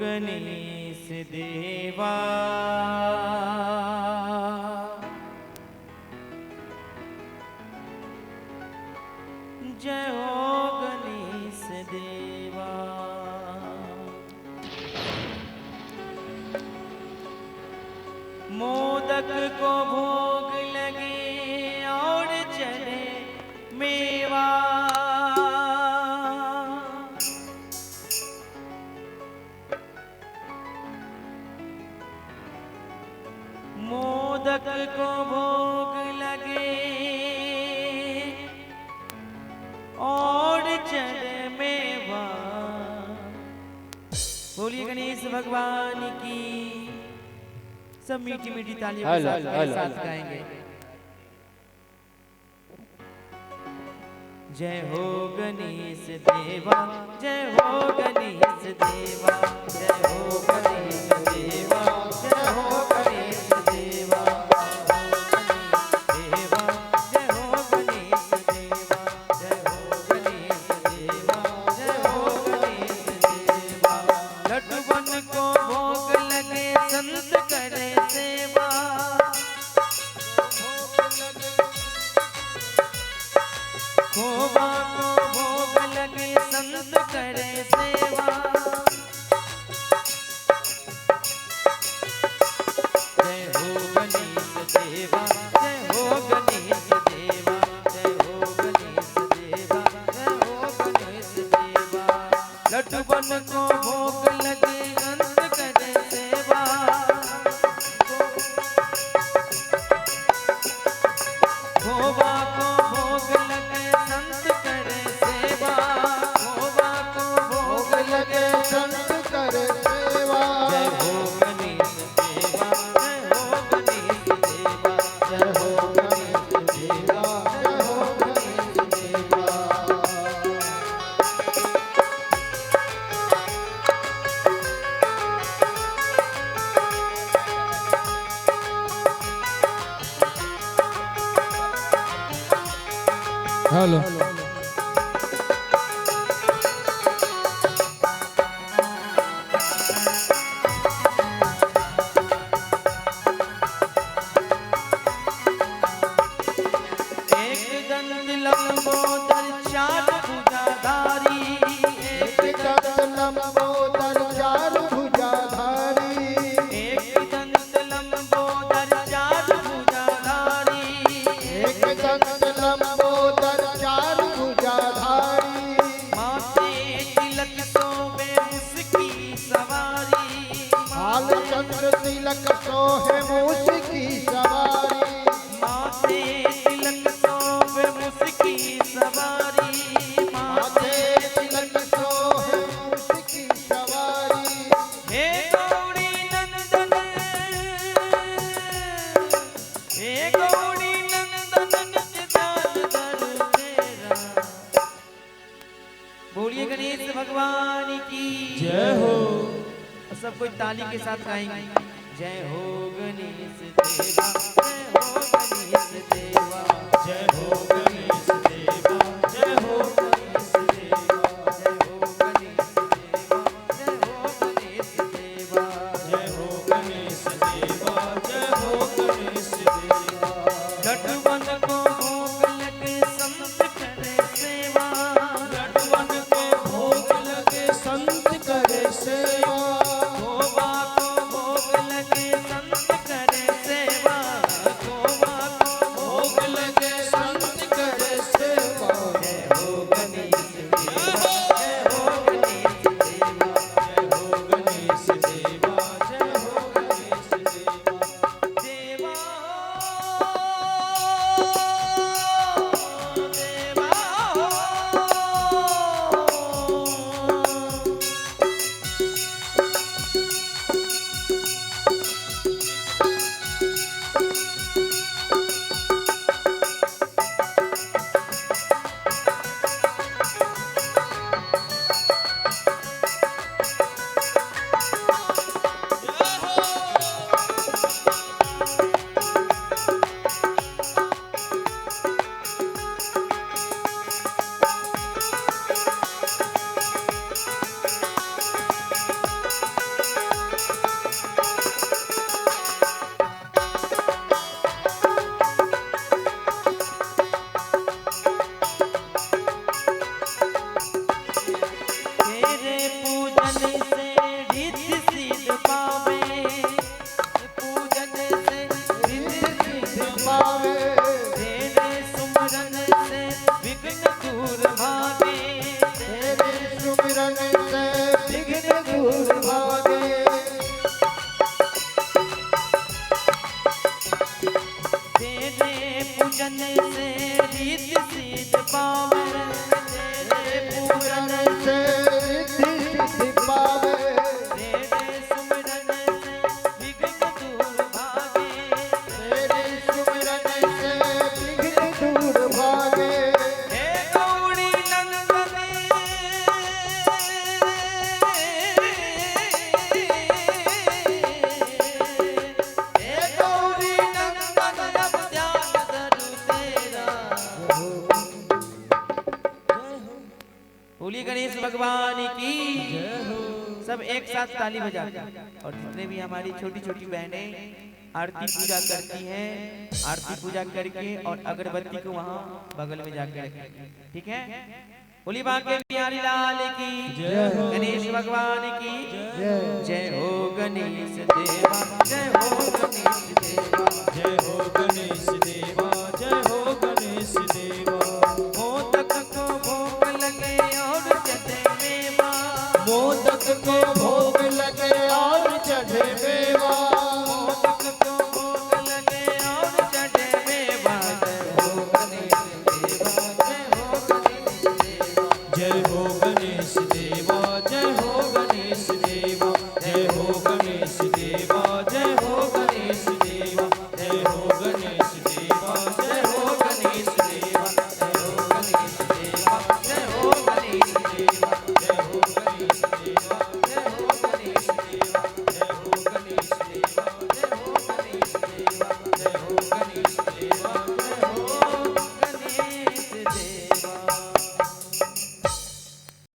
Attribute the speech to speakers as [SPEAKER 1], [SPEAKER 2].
[SPEAKER 1] गणेश देवा। जय हो गणेश देवा। मोदक को भोग लगे और चढ़े मेवा। मोदक को भोग लगे और चढ़े मेवा। बोलिए गणेश भगवान की। सब मीठी मीठी तालियों के साथ गाएंगे। जय हो गणेश देवा, जय हो गणेश देवा, जय हो गणेश देवा, जय हो गणेश देवा, जय हो गणेश देवा, जय हो गणेश देवा, जय हो गणेश देवा। लड्डूवन को भोग लगे संत करे सेवा। खोवा को भोग लगे संत करे सेवा। जय हो गणेश देवा, जय हो गणेश देवा, जय हो गणेश देवा, जय हो गणेश देवा। लड्डूवन को भोग लगे संत करे सेवा। खोवा को भोग लगे संत करे सेवा। खोवा को भोग लगे संत करे सेवा। जय हो गणेश देवा, जय हो गणेश देवा, जय हो गणेश देवा, जय हो गणेश देवा।
[SPEAKER 2] हेलो
[SPEAKER 1] एक दंत लंबोदर चार भुजाधारी।
[SPEAKER 2] एक दंत लंबोदर चार भुजाधारी।
[SPEAKER 1] एक दंत लंबोदर चार भुजाधारी।
[SPEAKER 2] एक दंत लंबोदर चार भुजाधारी।
[SPEAKER 1] माथे तिलक सोवे उसकी सवारी।
[SPEAKER 2] हाल चंद्र तिलक सोहे मूस की सवारी।
[SPEAKER 1] माथे तिलक सोवे उसकी सवारी।
[SPEAKER 2] माथे तिलक सोहे मूस की सवारी।
[SPEAKER 1] हे गौरी नंदन, हे गौरी नंदन नित्य ध्यान धर तेरा। बोलिए गणेश भगवान की
[SPEAKER 2] जय हो।
[SPEAKER 1] सब कोई ताली के साथ गाएंगे। जय हो गणेश देवा, जय हो गणेश देवा, जय हो गणेश देवा, जय हो गणेश देवा, जय हो गणेश देवा, जय हो गणेश देवा, जय हो गणेश देवा, जय हो गणेश देवा। लड्डूवन को भोग लगे संत करे सेवा। लड्डूवन को भोग लगे संत करे सेवा। खोवा को भोग लगे संत करे सेवा। खोवा को भोग लगे संत करे सेवा। जय हो गणेश देवा, जय हो गणेश देवा, जय हो गणेश देवा, जय हो गणेश देवा। देवा देवा पूजन से रिद्धि सिद्धि पावे, पूजन से रिद्धि सिद्धि
[SPEAKER 2] पावे,
[SPEAKER 1] तेरे सुमरन से विघ्न दूर भागे,
[SPEAKER 2] तेरे सुमिरन से विघ्न दूर भागे।
[SPEAKER 1] तेरे पूजन से रिद्धि सिद्धि पावे, तेरे पूजन
[SPEAKER 2] से रिद्धि सिद्धि पावे,
[SPEAKER 1] तेरे सुमरन से विघ्न दूर भागे,
[SPEAKER 2] तेरे सुमिरन से विघ्न दूर भागे।
[SPEAKER 1] हे गौरी नंदनी, हे गौरी नंदन अब त्याग करूं तेरा। बोलिए गणेश भगवान की। सब एक साथ ताली बजा और जितने भी हमारी छोटी छोटी बहनें आरती पूजा करती हैं, आरती पूजा करके और अगरबत्ती को वहाँ बगल में जाकर रखें, ठीक है। बोली बांके बिहारी लाल की, गणेश भगवान की जय हो गणेश देवा, जय हो गणेश देवा,
[SPEAKER 3] जय हो गणेश देवा, जय हो गणेश देवा।
[SPEAKER 1] मोदक को भोग लगे और चढ़े मेवा,
[SPEAKER 2] मोदक को भोग लगे और चढ़े मेवा,